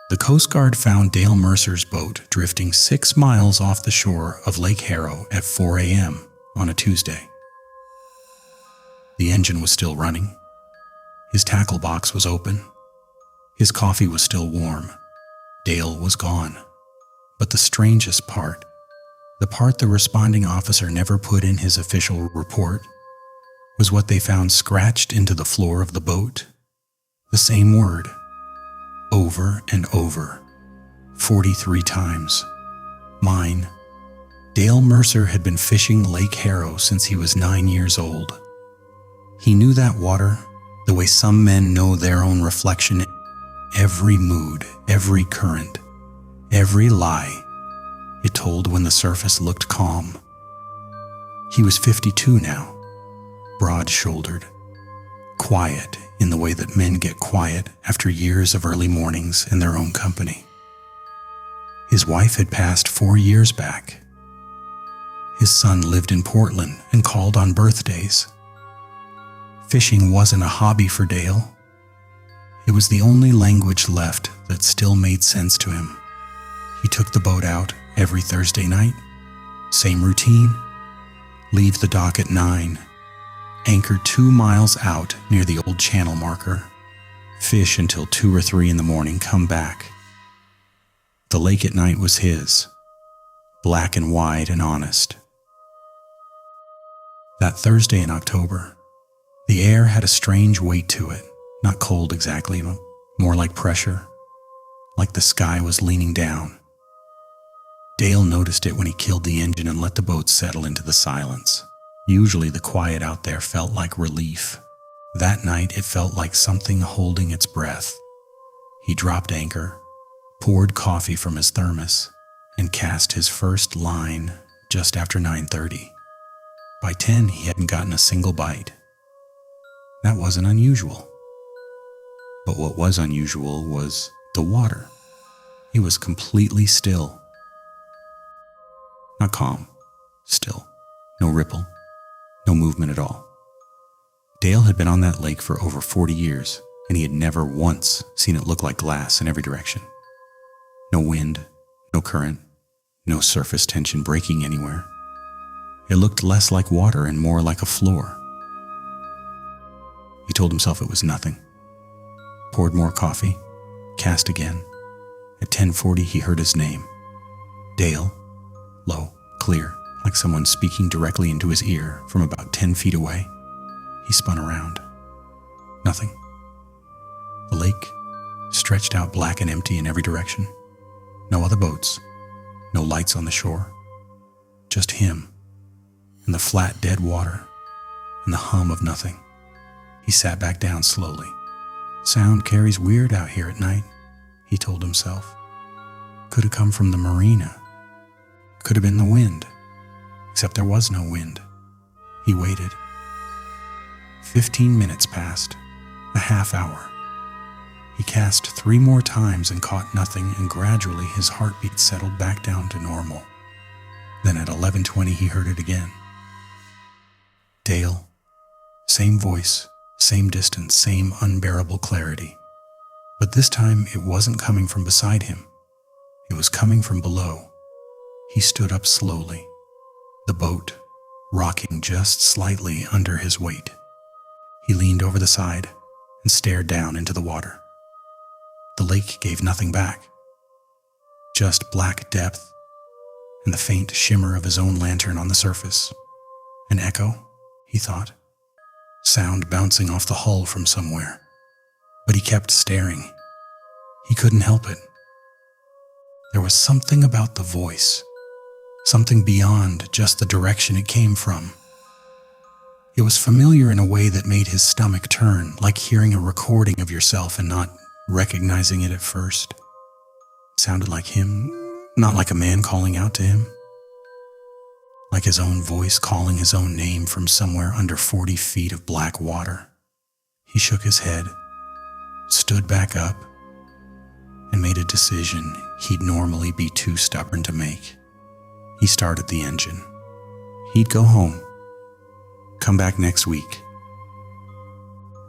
The Coast Guard found Dale Mercer's boat drifting 6 miles off the shore of Lake Harrow at 4 a.m. on a Tuesday. The engine was still running. His tackle box was open. His coffee was still warm. Dale was gone. But the strangest part, the part the responding officer never put in his official report, was what they found scratched into the floor of the boat. The same word, over and over, 43 times. Mine. Dale Mercer had been fishing Lake Harrow since he was 9 years old. He knew that water the way some men know their own reflection. Every mood, every current, every lie, it told when the surface looked calm. He was 52 now, broad-shouldered, quiet in the way that men get quiet after years of early mornings in their own company. His wife had passed 4 years back. His son lived in Portland and called on birthdays. Fishing wasn't a hobby for Dale. It was the only language left that still made sense to him. He took the boat out every Thursday night. Same routine. Leave the dock at 9. Anchor 2 miles out near the old channel marker. Fish until 2 or 3 in the morning, come back. The lake at night was his, black and wide and honest. That Thursday in October, the air had a strange weight to it, not cold exactly, but more like pressure, like the sky was leaning down. Dale noticed it when he killed the engine and let the boat settle into the silence. Usually the quiet out there felt like relief. That night it felt like something holding its breath. He dropped anchor, poured coffee from his thermos, and cast his first line just after 9:30. By 10 he hadn't gotten a single bite. That wasn't unusual. But what was unusual was the water. It was completely still. Not calm, still. No ripple, no movement at all. Dale had been on that lake for over 40 years, and he had never once seen it look like glass in every direction. No wind, no current, no surface tension breaking anywhere. It looked less like water and more like a floor. He told himself it was nothing. Poured more coffee, cast again. At 10:40 he heard his name. Dale. Low, clear, like someone speaking directly into his ear from about 10 feet away. He spun around. Nothing. The lake stretched out black and empty in every direction. No other boats, no lights on the shore. Just him, and the flat dead water, and the hum of nothing. He sat back down slowly. Sound carries weird out here at night, he told himself. Could have come from the marina. Could have been the wind, except there was no wind. He waited. 15 minutes passed, a half hour. He cast 3 more times and caught nothing, and gradually his heartbeat settled back down to normal. Then at 11:20 he heard it again. Dale. Same voice, same distance, same unbearable clarity. But this time it wasn't coming from beside him. It was coming from below. He stood up slowly, the boat rocking just slightly under his weight. He leaned over the side and stared down into the water. The lake gave nothing back, just black depth and the faint shimmer of his own lantern on the surface. An echo, he thought, sound bouncing off the hull from somewhere. But he kept staring. He couldn't help it. There was something about the voice, something beyond just the direction it came from. It was familiar in a way that made his stomach turn, like hearing a recording of yourself and not recognizing it at first. It sounded like him, not like a man calling out to him. Like his own voice calling his own name from somewhere under 40 feet of black water. He shook his head, stood back up, and made a decision he'd normally be too stubborn to make. He started the engine. He'd go home, come back next week,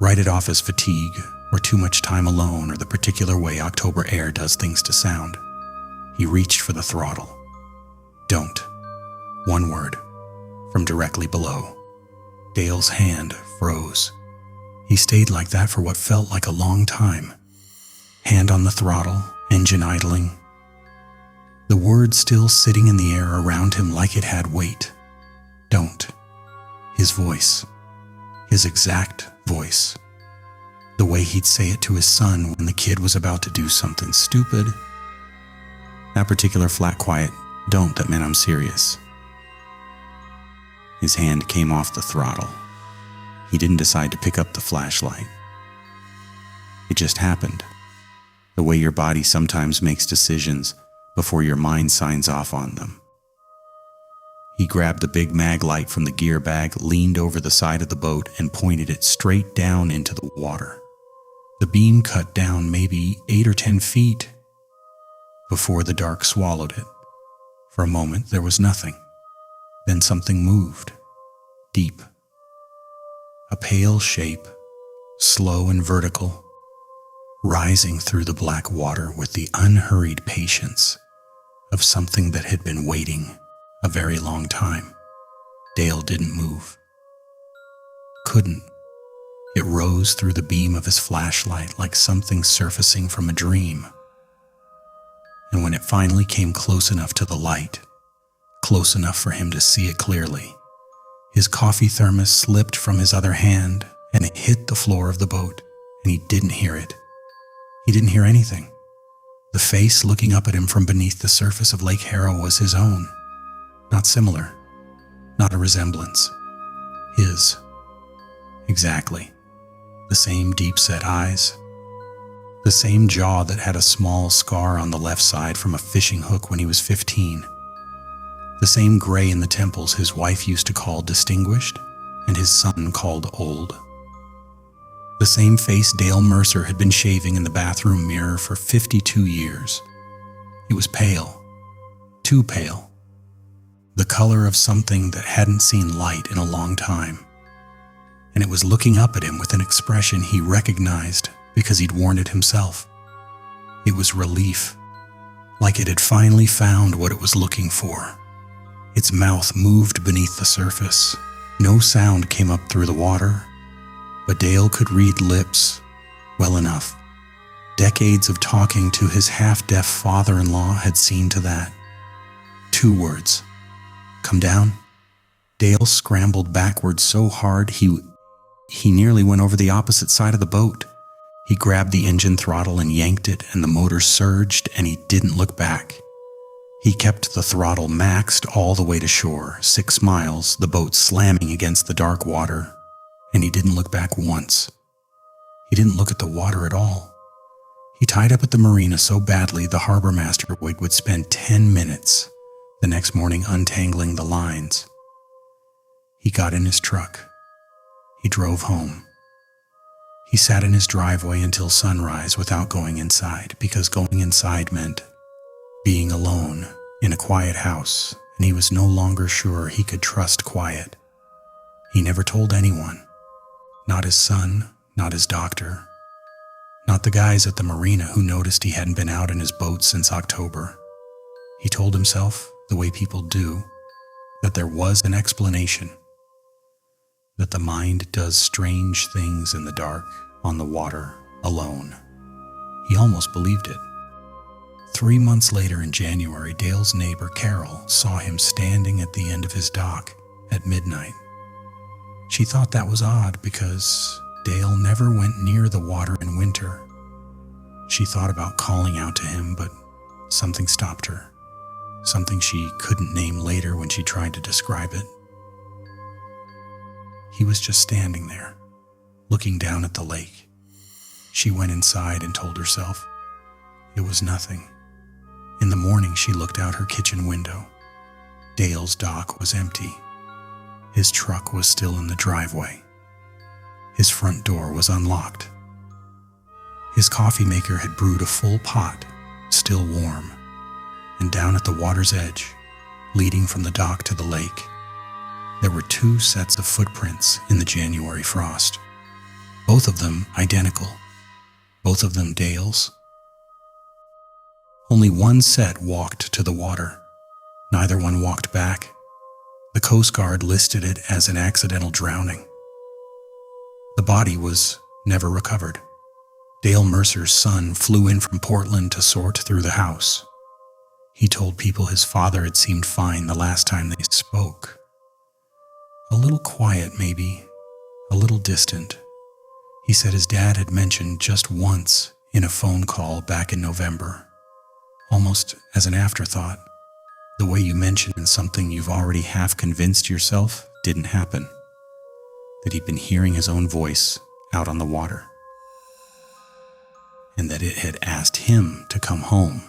write it off as fatigue or too much time alone, or the particular way October air does things to sound. He reached for the throttle. Don't. One word, from directly below. Dale's hand froze. He stayed like that for what felt like a long time. Hand on the throttle, engine idling. The word still sitting in the air around him like it had weight. Don't. His voice. His exact voice. The way he'd say it to his son when the kid was about to do something stupid. That particular flat, quiet don't that meant I'm serious. His hand came off the throttle. He didn't decide to pick up the flashlight. It just happened. The way your body sometimes makes decisions before your mind signs off on them. He grabbed the big mag light from the gear bag, leaned over the side of the boat, and pointed it straight down into the water. The beam cut down maybe 8 or 10 feet before the dark swallowed it. For a moment, there was nothing. Then something moved, deep. A pale shape, slow and vertical, rising through the black water with the unhurried patience of something that had been waiting a very long time. Dale didn't move. Couldn't. It rose through the beam of his flashlight like something surfacing from a dream. And when it finally came close enough to the light, close enough for him to see it clearly, his coffee thermos slipped from his other hand and it hit the floor of the boat, and he didn't hear it. He didn't hear anything. The face looking up at him from beneath the surface of Lake Harrow was his own. Not similar. Not a resemblance. His. Exactly. The same deep-set eyes. The same jaw that had a small scar on the left side from a fishing hook when he was 15. The same gray in the temples his wife used to call distinguished and his son called old. The same face Dale Mercer had been shaving in the bathroom mirror for 52 years. It was pale. Too pale. The color of something that hadn't seen light in a long time. And it was looking up at him with an expression he recognized because he'd worn it himself. It was relief, like it had finally found what it was looking for. Its mouth moved beneath the surface. No sound came up through the water, but Dale could read lips well enough. Decades of talking to his half-deaf father-in-law had seen to that. 2 words. Come down. Dale scrambled backwards so hard he nearly went over the opposite side of the boat. He grabbed the engine throttle and yanked it, and the motor surged, and he didn't look back. He kept the throttle maxed all the way to shore, 6 miles, the boat slamming against the dark water, and he didn't look back once. He didn't look at the water at all. He tied up at the marina so badly the harbor master would spend 10 minutes the next morning untangling the lines. He got in his truck. He drove home. He sat in his driveway until sunrise without going inside, because going inside meant being alone in a quiet house, and he was no longer sure he could trust quiet. He never told anyone. Not his son, not his doctor, not the guys at the marina who noticed he hadn't been out in his boat since October. He told himself, the way people do, that there was an explanation. That the mind does strange things in the dark, on the water, alone. He almost believed it. 3 months later in January, Dale's neighbor Carol saw him standing at the end of his dock at midnight. She thought that was odd because Dale never went near the water in winter. She thought about calling out to him, but something stopped her. Something she couldn't name later when she tried to describe it. He was just standing there, looking down at the lake. She went inside and told herself it was nothing. In the morning, she looked out her kitchen window. Dale's dock was empty. His truck was still in the driveway. His front door was unlocked. His coffee maker had brewed a full pot, still warm, and down at the water's edge, leading from the dock to the lake, there were 2 sets of footprints in the January frost, both of them identical, Both of them Dale's. Only one set walked to the water. Neither one walked back. The Coast Guard listed it as an accidental drowning. The body was never recovered. Dale Mercer's son flew in from Portland to sort through the house. He told people his father had seemed fine the last time they spoke. A little quiet, maybe, a little distant. He said his dad had mentioned just once in a phone call back in November, almost as an afterthought. The way you mention something you've already half convinced yourself didn't happen. That he'd been hearing his own voice out on the water. And that it had asked him to come home.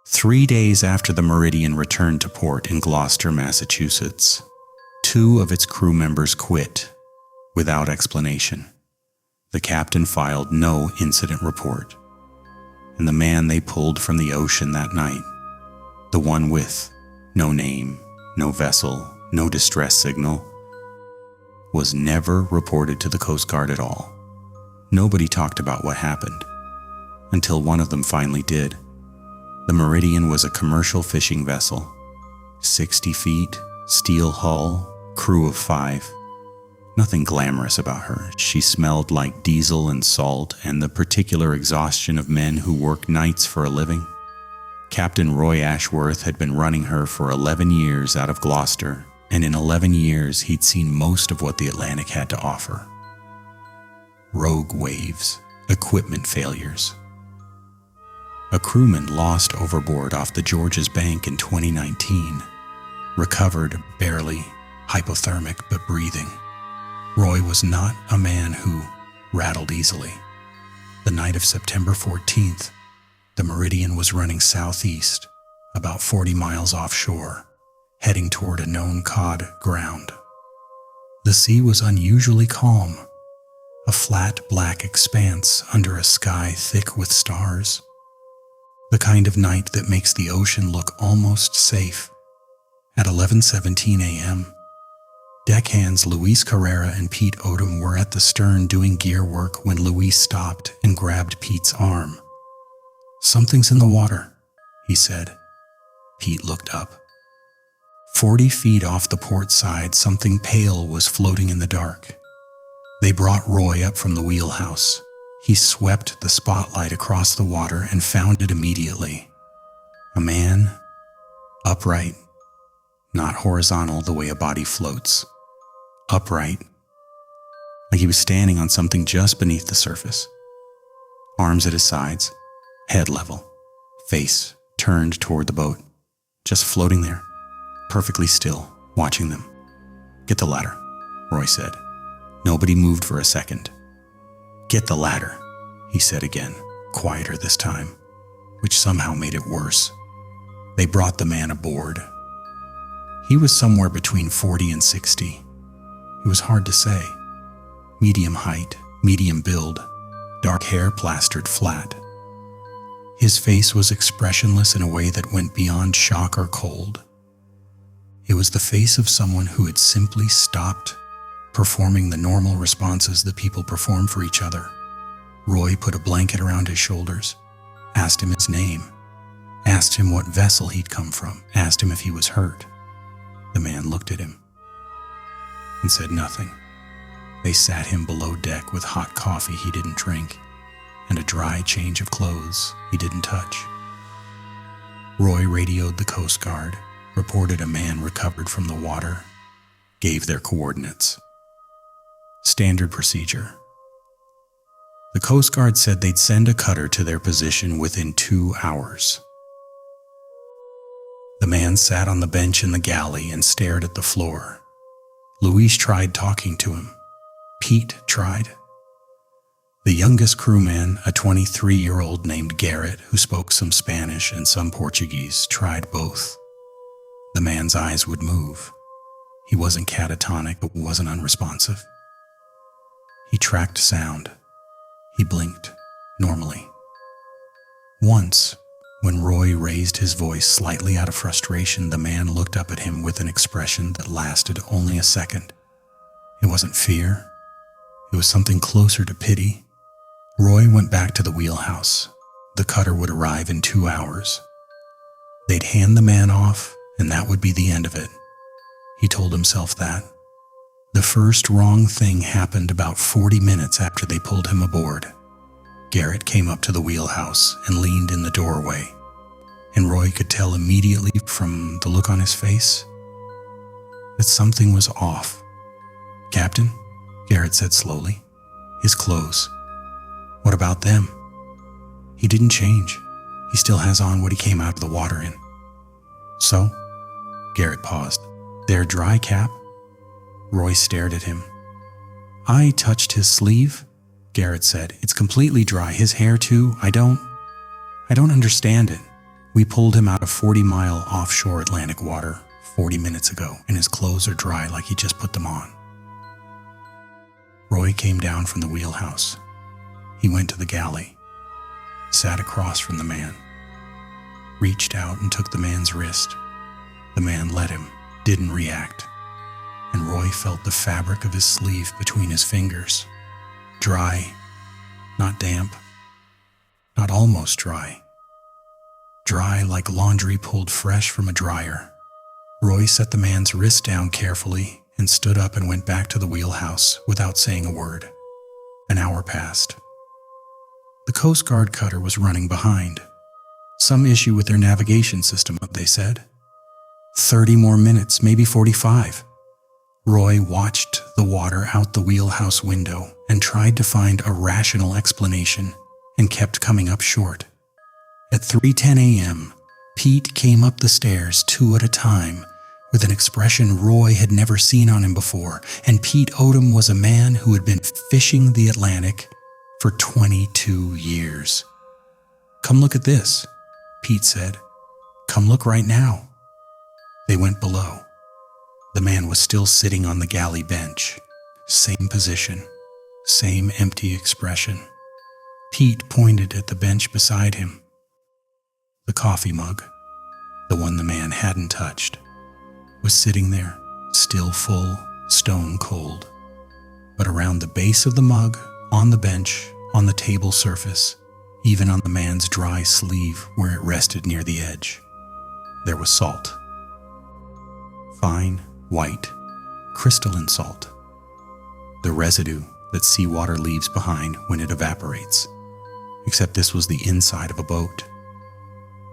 Three days after the Meridian returned to port in Gloucester, Massachusetts, 2 of its crew members quit without explanation. The captain filed no incident report. And the man they pulled from the ocean that night, the one with no name, no vessel, no distress signal, was never reported to the Coast Guard at all. Nobody talked about what happened, until one of them finally did. The Meridian was a commercial fishing vessel, 60 feet, steel hull, crew of 5. Nothing glamorous about her. She smelled like diesel and salt and the particular exhaustion of men who work nights for a living. Captain Roy Ashworth had been running her for 11 years out of Gloucester, and in 11 years he'd seen most of what the Atlantic had to offer. Rogue waves, equipment failures. A crewman lost overboard off the Georges Bank in 2019, recovered barely, hypothermic but breathing. Roy was not a man who rattled easily. The night of September 14th, the Meridian was running southeast, about 40 miles offshore, heading toward a known cod ground. The sea was unusually calm, a flat black expanse under a sky thick with stars. The kind of night that makes the ocean look almost safe. At 11:17 a.m., deckhands Luis Carrera and Pete Odom were at the stern doing gear work when Luis stopped and grabbed Pete's arm. "Something's in the water," he said. Pete looked up. 40 feet off the port side, something pale was floating in the dark. They brought Roy up from the wheelhouse. He swept the spotlight across the water and found it immediately. A man, upright, not horizontal the way a body floats. Upright, like he was standing on something just beneath the surface. Arms at his sides, head level, face turned toward the boat, just floating there, perfectly still, watching them. "Get the ladder," Roy said. Nobody moved for a second. "Get the ladder," he said again, quieter this time, which somehow made it worse. They brought the man aboard. He was somewhere between 40 and 60. It was hard to say. Medium height, medium build, dark hair plastered flat. His face was expressionless in a way that went beyond shock or cold. It was the face of someone who had simply stopped performing the normal responses that people perform for each other. Roy put a blanket around his shoulders, asked him his name, asked him what vessel he'd come from, asked him if he was hurt. The man looked at him and said nothing. They sat him below deck with hot coffee he didn't drink and a dry change of clothes he didn't touch. Roy radioed the Coast Guard, reported a man recovered from the water, gave their coordinates. Standard procedure. The Coast Guard said they'd send a cutter to their position within 2 hours. The man sat on the bench in the galley and stared at the floor. Luis tried talking to him. Pete tried. The youngest crewman, a 23-year-old named Garrett, who spoke some Spanish and some Portuguese, tried both. The man's eyes would move. He wasn't catatonic, but wasn't unresponsive. He tracked sound. He blinked, normally. Once, when Roy raised his voice slightly out of frustration, the man looked up at him with an expression that lasted only a second. It wasn't fear. It was something closer to pity. Roy went back to the wheelhouse. The cutter would arrive in 2 hours. They'd hand the man off, and that would be the end of it. He told himself that. The first wrong thing happened about 40 minutes after they pulled him aboard. Garrett came up to the wheelhouse and leaned in the doorway, and Roy could tell immediately from the look on his face that something was off. "Captain," Garrett said slowly, "his clothes. What about them?" "He didn't change. He still has on what he came out of the water in." "So?" Garrett paused. "They're dry, Cap?" Roy stared at him. "I touched his sleeve," Garrett said. "It's completely dry. His hair too. I don't understand it. We pulled him out of 40-mile offshore Atlantic water 40 minutes ago, and his clothes are dry like he just put them on." Roy came down from the wheelhouse. He went to the galley, sat across from the man, reached out and took the man's wrist. The man let him, didn't react, and Roy felt the fabric of his sleeve between his fingers. Dry, not damp, not almost dry. Dry like laundry pulled fresh from a dryer. Roy set the man's wrist down carefully and stood up and went back to the wheelhouse without saying a word. An hour passed. The Coast Guard cutter was running behind. Some issue with their navigation system, they said. 30 more minutes, maybe 45. Roy watched the water out the wheelhouse window and tried to find a rational explanation and kept coming up short. At 3:10 a.m., Pete came up the stairs 2 at a time with an expression Roy had never seen on him before, and Pete Odom was a man who had been fishing the Atlantic for 22 years. "Come look at this," Pete said. "Come look right now." They went below. The man was still sitting on the galley bench. Same position, same empty expression. Pete pointed at the bench beside him. The coffee mug, the one the man hadn't touched, was sitting there, still full, stone cold. But around the base of the mug, on the bench, on the table surface, even on the man's dry sleeve where it rested near the edge, there was salt. Fine, white, crystalline salt. The residue that seawater leaves behind when it evaporates. Except this was the inside of a boat.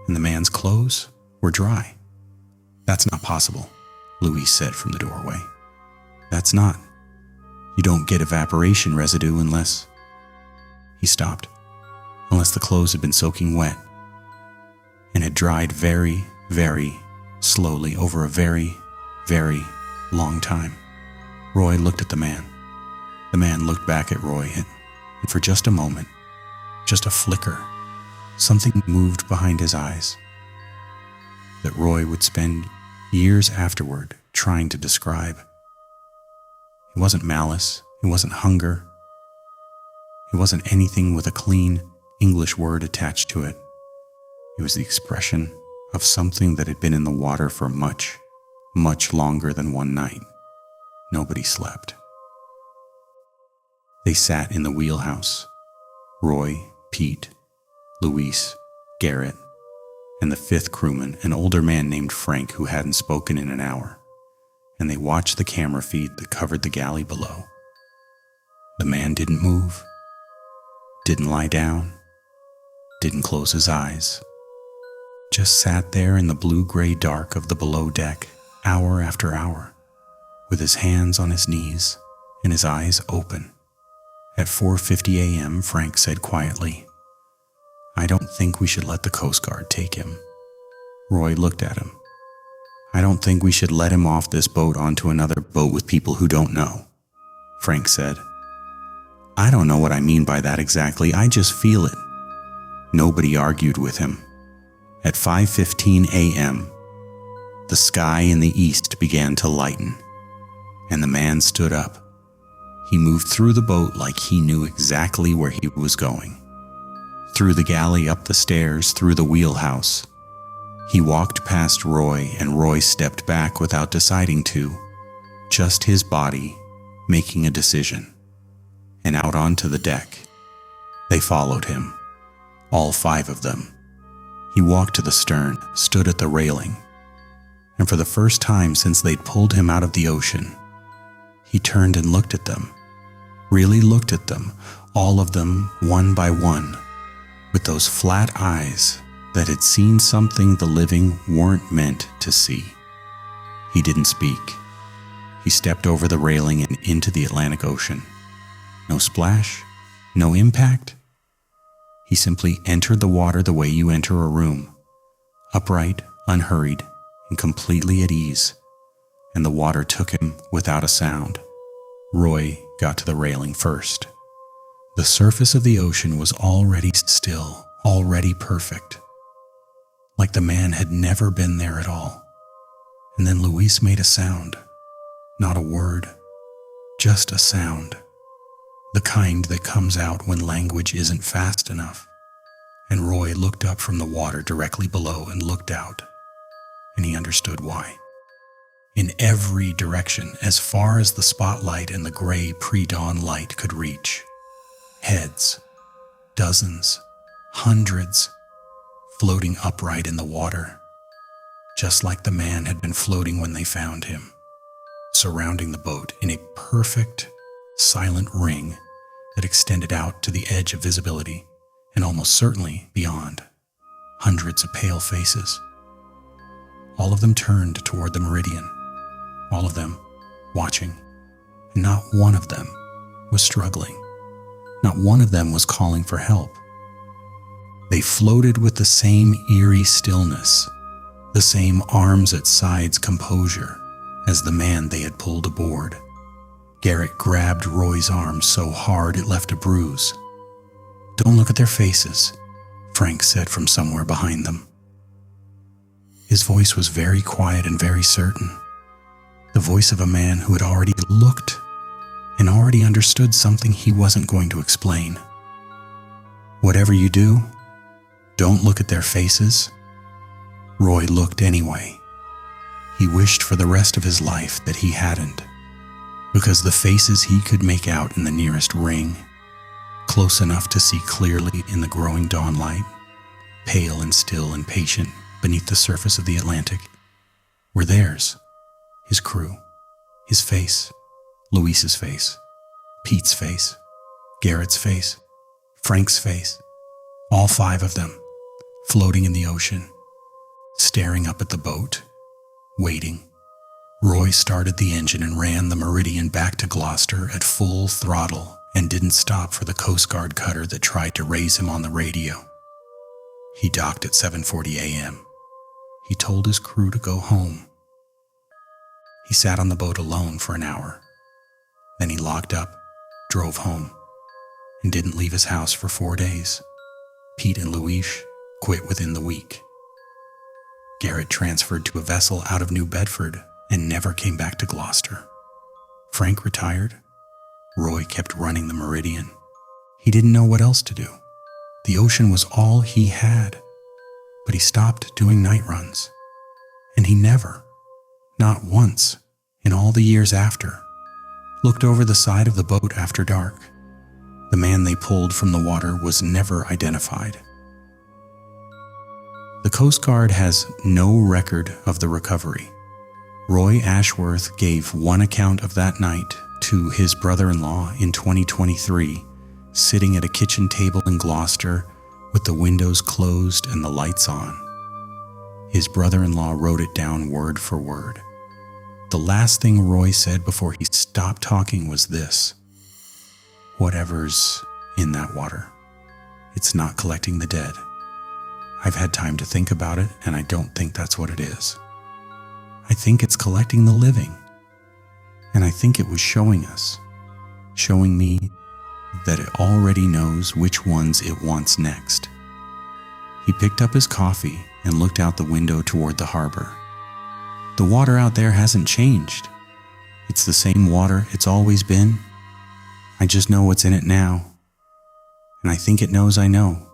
And the man's clothes were dry. "That's not possible," Louise said from the doorway. "That's not. You don't get evaporation residue unless..." He stopped. "Unless the clothes had been soaking wet and had dried very, very slowly over a very, very long time." Roy looked at the man. The man looked back at Roy, and for just a moment, just a flicker, something moved behind his eyes that Roy would spend years afterward trying to describe. It wasn't malice, it wasn't hunger, it wasn't anything with a clean English word attached to it. It was the expression of something that had been in the water for much, much longer than one night. Nobody slept. They sat in the wheelhouse. Roy, Pete, Luis, Garrett, and the 5th crewman, an older man named Frank who hadn't spoken in an hour, and they watched the camera feed that covered the galley below. The man didn't move, didn't lie down, didn't close his eyes, just sat there in the blue-gray dark of the below deck, hour after hour, with his hands on his knees and his eyes open. At 4:50 a.m., Frank said quietly, "I don't think we should let the Coast Guard take him." Roy looked at him. "I don't think we should let him off this boat onto another boat with people who don't know," Frank said. "I don't know what I mean by that exactly, I just feel it." Nobody argued with him. At 5:15 a.m., the sky in the east began to lighten, and the man stood up. He moved through the boat like he knew exactly where he was going. Through the galley, up the stairs, through the wheelhouse. He walked past Roy, and Roy stepped back without deciding to. Just his body making a decision, and out onto the deck. They followed him, all 5 of them. He walked to the stern, stood at the railing, and for the first time since they'd pulled him out of the ocean, he turned and looked at them, really looked at them, all of them, one by one, with those flat eyes that had seen something the living weren't meant to see. He didn't speak. He stepped over the railing and into the Atlantic Ocean. No splash, no impact. He simply entered the water the way you enter a room, upright, unhurried, and completely at ease, and the water took him without a sound. Roy got to the railing first. The surface of the ocean was already still, already perfect, like the man had never been there at all. And then Luis made a sound, not a word, just a sound, the kind that comes out when language isn't fast enough. And Roy looked up from the water directly below and looked out, and he understood why. In every direction, as far as the spotlight and the gray pre-dawn light could reach, heads, dozens, hundreds, floating upright in the water, just like the man had been floating when they found him, surrounding the boat in a perfect, silent ring that extended out to the edge of visibility and almost certainly beyond. Hundreds of pale faces. All of them turned toward the meridian, all of them watching, and not one of them was struggling. Not one of them was calling for help. They floated with the same eerie stillness, the same arms at sides composure as the man they had pulled aboard. Garrett grabbed Roy's arm so hard it left a bruise. "Don't look at their faces," Frank said from somewhere behind them. His voice was very quiet and very certain, the voice of a man who had already looked and already understood something he wasn't going to explain. "Whatever you do, don't look at their faces." Roy looked anyway. He wished for the rest of his life that he hadn't, because the faces he could make out in the nearest ring, close enough to see clearly in the growing dawn light, pale and still and patient beneath the surface of the Atlantic, were theirs, his crew, his face, Luis's face, Pete's face, Garrett's face, Frank's face, all 5 of them, floating in the ocean, staring up at the boat, waiting. Roy started the engine and ran the Meridian back to Gloucester at full throttle and didn't stop for the Coast Guard cutter that tried to raise him on the radio. He docked at 7:40 a.m. He told his crew to go home. He sat on the boat alone for an hour. Then he locked up, drove home, and didn't leave his house for 4 days. Pete and Luis quit within the week. Garrett transferred to a vessel out of New Bedford and never came back to Gloucester. Frank retired. Roy kept running the Meridian. He didn't know what else to do. The ocean was all he had, but he stopped doing night runs. And he never, not once, in all the years after, looked over the side of the boat after dark. The man they pulled from the water was never identified. The Coast Guard has no record of the recovery. Roy Ashworth gave one account of that night to his brother-in-law in 2023, sitting at a kitchen table in Gloucester with the windows closed and the lights on. His brother-in-law wrote it down word for word. The last thing Roy said before he stopped talking was this: "Whatever's in that water, it's not collecting the dead. I've had time to think about it, and I don't think that's what it is. I think it's collecting the living. And I think it was showing us, showing me that it already knows which ones it wants next." He picked up his coffee and looked out the window toward the harbor. The water out there hasn't changed. It's the same water it's always been. I just know what's in it now. And I think it knows I know.